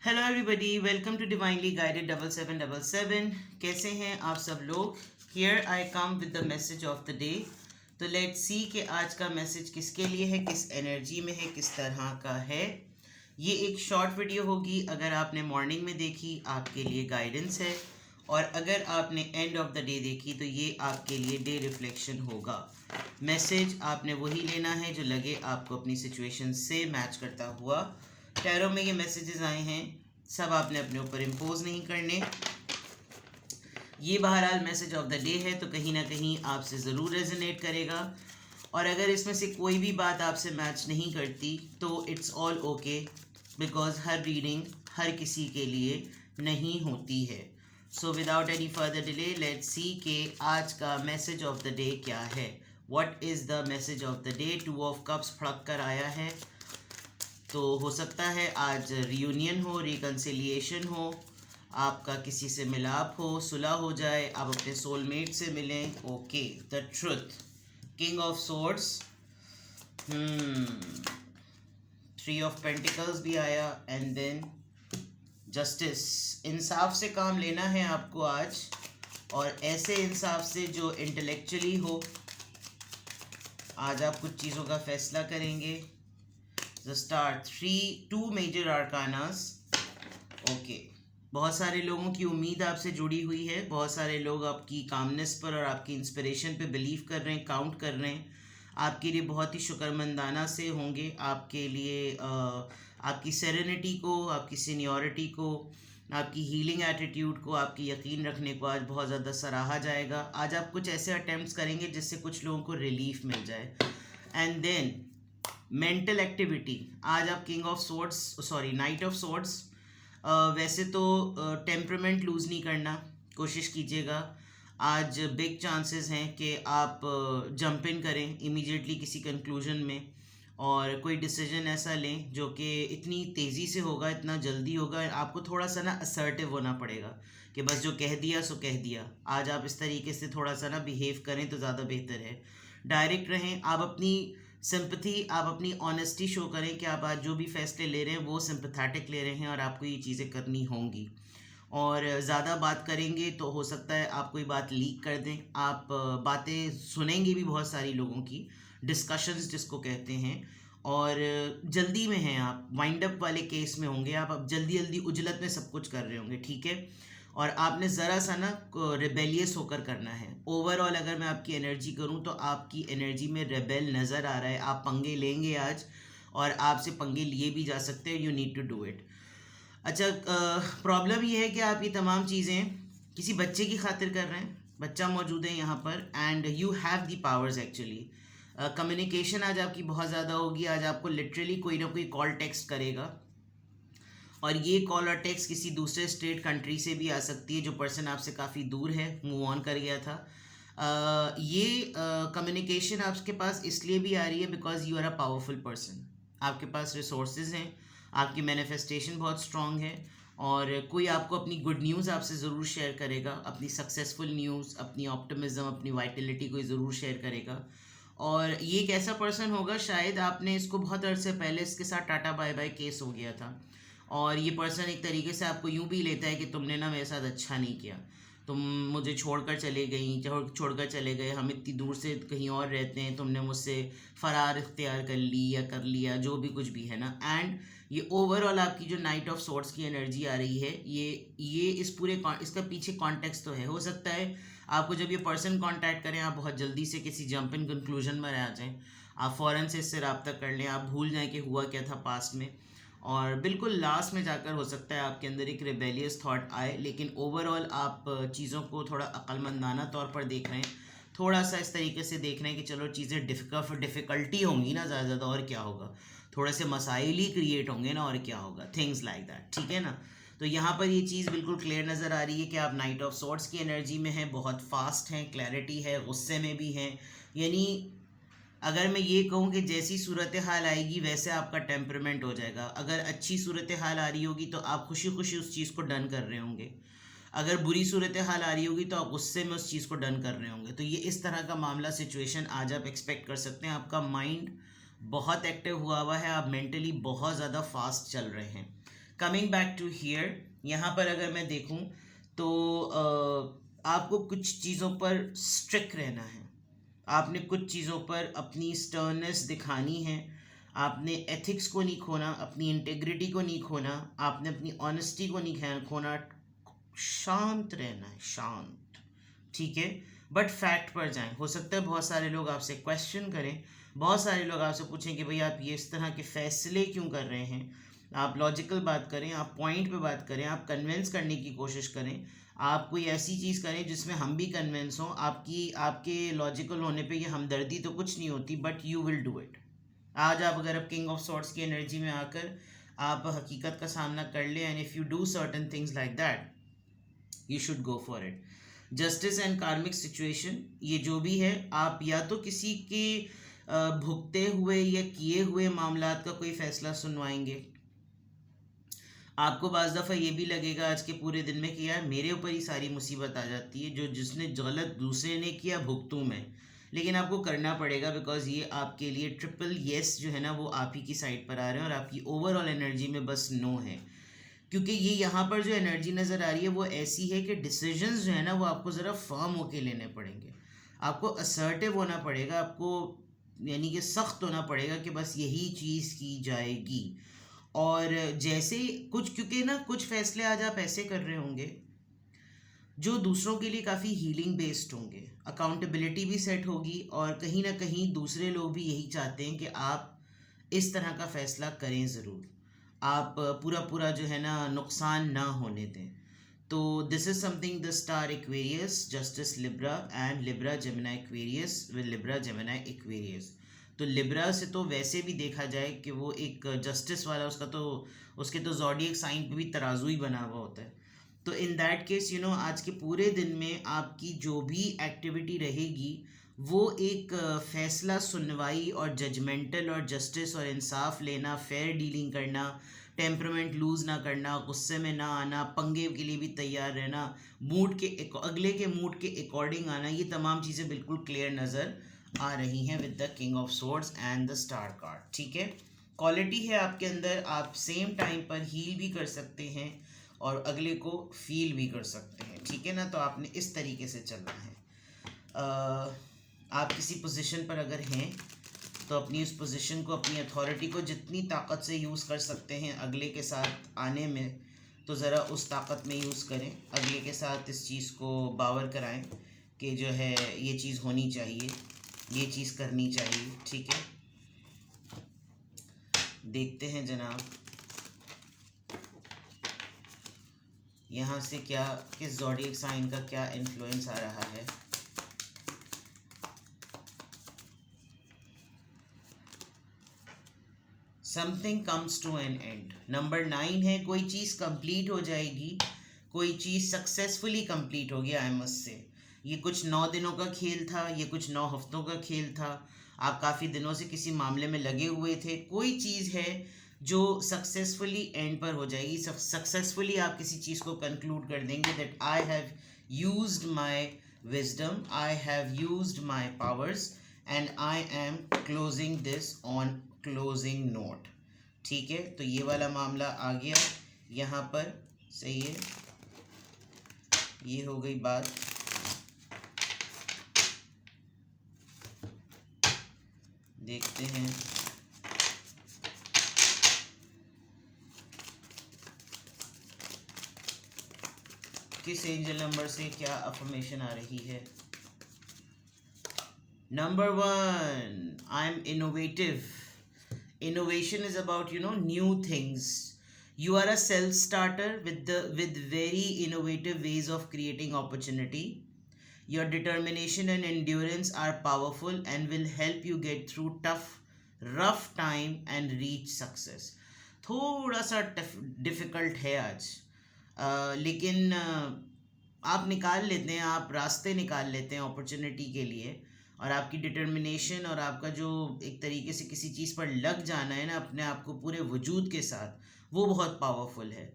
Hello everybody, welcome to divinely guided 7777। कैसे हैं आप सब लोग। Here I come with the message of the day. तो लेट्स सी कि आज का मैसेज किसके लिए है, किस एनर्जी में है, किस तरह का है। ये एक शॉर्ट वीडियो होगी। अगर आपने मॉर्निंग में देखी आपके लिए गाइडेंस है, और अगर आपने एंड ऑफ द डे देखी तो ये आपके लिए डे रिफ्लेक्शन होगा। मैसेज आपने वही लेना है जो लगे आपको अपनी सिचुएशन से मैच करता हुआ। टैरो में ये मैसेजेस आए हैं, सब आपने अपने ऊपर इम्पोज नहीं करने। ये बहरहाल मैसेज ऑफ द डे है, तो कहीं ना कहीं आपसे ज़रूर रेजोनेट करेगा। और अगर इसमें से कोई भी बात आपसे मैच नहीं करती तो इट्स ऑल ओके, बिकॉज हर रीडिंग हर किसी के लिए नहीं होती है। So without any further delay let's see कि आज का मैसेज ऑफ द डे क्या है। What is the message of the day. 2 of cups फड़क कर आया है, तो हो सकता है आज रियूनियन हो, रिकन्सिलिएशन हो, आपका किसी से मिलाप हो, सुलह हो जाए, आप अपने सोलमेट से मिलें। Okay, the truth, king of swords, 3 of pentacles भी आया, एंड देन जस्टिस। इंसाफ से काम लेना है आपको आज, और ऐसे इंसाफ से जो इंटेलेक्चुअली हो। आज आप कुछ चीज़ों का फैसला करेंगे। The star, 2 major arcanas. Okay, बहुत सारे लोगों की उम्मीद आपसे जुड़ी हुई है। बहुत सारे लोग आपकी कामनेस पर और आपकी इंस्पिरेशन पे बिलीव कर रहे हैं, काउंट कर रहे हैं। आपके लिए बहुत ही शुक्रमंदाना से होंगे। आपके लिए आपकी सेरेनिटी को, आपकी सीनियरिटी को, आपकी हीलिंग एटीट्यूड को, आपकी यकीन रखने को आज बहुत ज़्यादा सराहा जाएगा। आज आप कुछ ऐसे अटेम्प्ट्स करेंगे जिससे कुछ लोगों को रिलीफ मिल जाए। एंड देन मेंटल एक्टिविटी, आज आप king of swords, sorry night of swords. वैसे तो टेम्परमेंट लूज़ नहीं करना, कोशिश कीजिएगा। आज बिग चांसेस हैं कि आप जंप इन करें इमीडिएटली किसी कंक्लूजन में, और कोई डिसीजन ऐसा लें जो कि इतनी तेज़ी से होगा, इतना जल्दी होगा। आपको थोड़ा सा ना असर्टिव होना पड़ेगा कि बस जो कह दिया सो कह दिया। आज आप इस तरीके से थोड़ा सा ना बिहेव करें तो ज़्यादा बेहतर है। डायरेक्ट रहें, आप अपनी सिंपथी, आप अपनी ऑनेस्टी शो करें कि आप आज जो भी फैसले ले रहे हैं वो सिंपथेटिक ले रहे हैं, और आपको ये चीज़ें करनी होंगी। और ज़्यादा बात करेंगे तो हो सकता है आप कोई बात लीक कर दें। आप बातें सुनेंगे भी बहुत सारी लोगों की, डिस्कशंस जिसको कहते हैं, और जल्दी में हैं आप, वाइंड अप वाले केस में होंगे आप। अब जल्दी जल्दी उजलत में सब कुछ कर रहे होंगे, ठीक है। और आपने ज़रा सा ना रिबेलियस होकर करना है। ओवरऑल अगर मैं आपकी एनर्जी करूं तो आपकी एनर्जी में रेबेल नज़र आ रहा है। आप पंगे लेंगे आज, और आपसे पंगे लिए भी जा सकते हैं। You need to do it. अच्छा, प्रॉब्लम ये है कि आप ये तमाम चीज़ें किसी बच्चे की खातिर कर रहे हैं। बच्चा मौजूद है यहाँ पर, and you have the powers actually. Communication आज आपकी बहुत ज़्यादा होगी। आज आपको लिटरली कोई ना कोई कॉल टेक्स्ट करेगा, और ये कॉल और टेक्स्ट किसी दूसरे स्टेट कंट्री से भी आ सकती है। जो पर्सन आपसे काफ़ी दूर है, मूव ऑन कर गया था। ये कम्युनिकेशन आपके पास इसलिए भी आ रही है because you are a powerful person. आपके पास रिसोर्सेज हैं, आपकी मैनिफेस्टेशन बहुत स्ट्रांग है, और कोई आपको अपनी गुड न्यूज़ आपसे ज़रूर शेयर करेगा। अपनी सक्सेसफुल न्यूज़, अपनी ऑप्टिमिज्म, अपनी वाइटलिटी कोई ज़रूर शेयर करेगा। और ये एक ऐसा पर्सन होगा, शायद आपने इसको बहुत अरसे पहले इसके साथ टाटा बाय बाय केस हो गया था, और ये पर्सन एक तरीके से आपको यूँ भी लेता है कि तुमने ना मेरे साथ अच्छा नहीं किया, तुम मुझे छोड़कर चले गई, छोड़कर चले गए, हम इतनी दूर से कहीं और रहते हैं, तुमने मुझसे फ़रार इख्तियार कर ली या कर लिया, जो भी कुछ भी है ना। एंड ये ओवरऑल आपकी जो नाइट ऑफ सोर्ड्स की एनर्जी आ रही है, ये इस पूरे इसका पीछे कॉन्टेक्स्ट तो है। हो सकता है आपको जब ये पर्सन कांटेक्ट करें, आप बहुत जल्दी से किसी जंप इन कंक्लूजन में आ जाएं, आप फ़ौरन से इससे रब्ता कर लें, आप भूल जाएं कि हुआ क्या था पास्ट में, और बिल्कुल लास्ट में जाकर हो सकता है आपके अंदर एक रिबेलियस थॉट आए। लेकिन ओवरऑल आप चीज़ों को थोड़ा अक्लमंदाना तौर पर देख रहे हैं, थोड़ा सा इस तरीके से देख रहे हैं कि चलो चीज़ें डिफ़िकल्टी होंगी ना ज़्यादा, और क्या होगा, थोड़े से मसाइल ही क्रिएट होंगे ना, और क्या होगा, थिंग्स लाइक दैट, ठीक है ना। तो यहाँ पर ये चीज़ बिल्कुल क्लियर नज़र आ रही है कि आप नाइट ऑफ सॉर्ड्स की एनर्जी में हैं, बहुत फास्ट हैं, क्लैरिटी है, गुस्से में भी हैं। यानी अगर मैं ये कहूँ कि जैसी सूरत हाल आएगी वैसे आपका टेम्परमेंट हो जाएगा। अगर अच्छी सूरत हाल आ रही होगी तो आप खुशी खुशी उस चीज़ को डन कर रहे होंगे। अगर बुरी सूरत हाल आ रही होगी तो आप गुस्से में उस चीज़ को डन कर रहे होंगे। तो ये इस तरह का मामला, सिचुएशन आज आप एक्सपेक्ट कर सकते हैं। आपका माइंड बहुत एक्टिव हुआ है, आप मेंटली बहुत ज़्यादा फास्ट चल रहे हैं। कमिंग बैक टू हियर, यहाँ पर अगर मैं देखूँ तो आपको कुछ चीज़ों पर स्ट्रिक्ट रहना है, आपने कुछ चीज़ों पर अपनी स्टर्ननेस दिखानी है, आपने एथिक्स को नहीं खोना, अपनी इंटेग्रिटी को नहीं खोना, आपने अपनी ऑनेस्टी को नहीं खोना, शांत रहना है, शांत, ठीक है। बट फैक्ट पर जाएं। हो सकता है बहुत सारे लोग आपसे क्वेश्चन करें, बहुत सारे लोग आपसे पूछें कि भाई आप ये इस तरह के फैसले क्यों कर रहे हैं। आप लॉजिकल बात करें, आप पॉइंट पे बात करें, आप कन्विंस करने की कोशिश करें, आप कोई ऐसी चीज़ करें जिसमें हम भी कन्विंस हों। आपके लॉजिकल होने पे ये हमदर्दी तो कुछ नहीं होती, but you will do it. आज आप अगर आप किंग ऑफ सॉर्ड्स की एनर्जी में आकर आप हकीकत का सामना कर ले, and if you do certain things like that, you should go for it. Justice and कार्मिक सिचुएशन, ये जो भी है, आप या तो किसी के भुगते हुए या किए हुए मामलात का कोई फैसला सुनवाएंगे। आपको बाज़ दफ़ा ये भी लगेगा आज के पूरे दिन में कि यार मेरे ऊपर ही सारी मुसीबत आ जाती है, जो जिसने गलत दूसरे ने किया भुगतूं मैं, लेकिन आपको करना पड़ेगा, बिकॉज ये आपके लिए ट्रिपल येस जो है ना वो आप ही की साइड पर आ रहे हैं, और आपकी ओवरऑल एनर्जी में बस नो है। क्योंकि ये यहाँ पर जो एनर्जी नज़र आ रही है वो ऐसी है कि डिसीजंस जो है ना वो आपको ज़रा फर्म होके लेने पड़ेंगे, आपको असर्टिव होना पड़ेगा, आपको यानी कि सख्त होना पड़ेगा कि बस यही चीज़ की जाएगी। और जैसे कुछ, क्योंकि ना कुछ फैसले आज आप ऐसे कर रहे होंगे जो दूसरों के लिए काफ़ी हीलिंग बेस्ड होंगे, अकाउंटेबिलिटी भी सेट होगी, और कहीं ना कहीं दूसरे लोग भी यही चाहते हैं कि आप इस तरह का फ़ैसला करें ज़रूर, आप पूरा पूरा जो है ना नुकसान ना होने दें। तो this is something the star Aquarius, justice Libra and Libra Gemini Aquarius with Libra Gemini Aquarius. तो लिब्रा से तो वैसे भी देखा जाए कि वो एक जस्टिस वाला, उसके तो ज़ोडिएक साइन पे भी तराजू ही बना हुआ होता है। तो इन दैट केस आज के पूरे दिन में आपकी जो भी एक्टिविटी रहेगी वो एक फैसला सुनवाई और जजमेंटल और जस्टिस और इंसाफ लेना, फेयर डीलिंग करना, टेम्परामेंट लूज़ ना करना, गुस्से में ना आना, पंगे के लिए भी तैयार रहना, अगले के मूड के अकॉर्डिंग आना, ये तमाम चीज़ें बिल्कुल क्लियर नज़र आ रही हैं with the king of swords and the star card, ठीक है। क्वालिटी है आपके अंदर, आप सेम टाइम पर हील भी कर सकते हैं और अगले को फील भी कर सकते हैं, ठीक है ना। तो आपने इस तरीके से चलना है। आप किसी पोजीशन पर अगर हैं तो अपनी उस पोजीशन को, अपनी अथॉरिटी को जितनी ताकत से यूज़ कर सकते हैं अगले के साथ आने में, तो ज़रा उस ताकत में यूज़ करें, अगले के साथ इस चीज़ को बावर कराएं कि जो है ये चीज़ होनी चाहिए, ये चीज़ करनी चाहिए, ठीक है। देखते हैं जनाब यहाँ से क्या, किस ज़ोडिएक साइन का क्या इन्फ्लुएंस आ रहा है। Something comes to an end, number 9 है, कोई चीज़ कंप्लीट हो जाएगी, कोई चीज़ सक्सेसफुली कंप्लीट होगी। आई मस्ट से ये कुछ 9 दिनों का खेल था, ये कुछ 9 हफ्तों का खेल था, आप काफ़ी दिनों से किसी मामले में लगे हुए थे, कोई चीज़ है जो सक्सेसफुली एंड पर हो जाएगी, सक्सेसफुली आप किसी चीज़ को कंक्लूड कर देंगे that I have used my wisdom, I have used my powers and I am closing this on closing note, ठीक है। तो ये वाला मामला आ गया यहाँ पर, सही है, ये हो गई बात। देखते हैं किस एंजल नंबर से क्या अफर्मेशन आ रही है। Number 1, I am innovative. Innovation is about new things. You are a self starter with very innovative ways of creating opportunity. Your determination and endurance are powerful and will help you get through tough rough time and reach success. थोड़ा सा difficult है आज, लेकिन आप निकाल लेते हैं, आप रास्ते निकाल लेते हैं अपॉर्चुनिटी के लिए, और आपकी डिटर्मिनेशन और आपका जो एक तरीके से किसी चीज़ पर लग जाना है ना अपने आप को पूरे वजूद के साथ, वो बहुत पावरफुल है।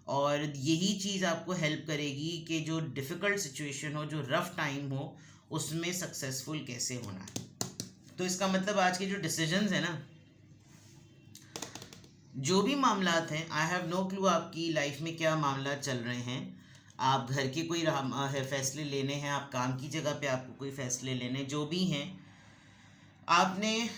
और यही चीज़ आपको हेल्प करेगी कि जो डिफ़िकल्ट सिचुएशन हो, जो रफ़ टाइम हो, उसमें सक्सेसफुल कैसे होना है। तो इसका मतलब आज के जो डिसीजंस है ना, जो भी मामलात हैं, आई हैव नो क्लू आपकी लाइफ में क्या मामला चल रहे हैं। आप घर के कोई फैसले लेने हैं, आप काम की जगह पे आपको कोई फैसले लेने, जो भी हैं, आपने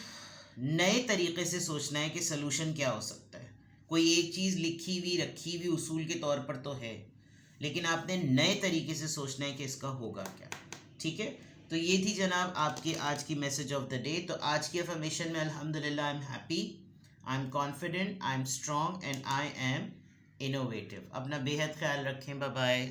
नए तरीके से सोचना है कि सलूशन क्या हो सकता है। कोई एक चीज़ लिखी हुई रखी हुई उसूल के तौर पर तो है, लेकिन आपने नए तरीके से सोचना है कि इसका होगा क्या। ठीक है, तो ये थी जनाब आपकी आज की मैसेज ऑफ द डे। तो आज की अफर्मेशन में अल्हम्दुलिल्लाह I am happy, I am confident, I am strong and I am innovative. अपना बेहद ख्याल रखें। Bye bye.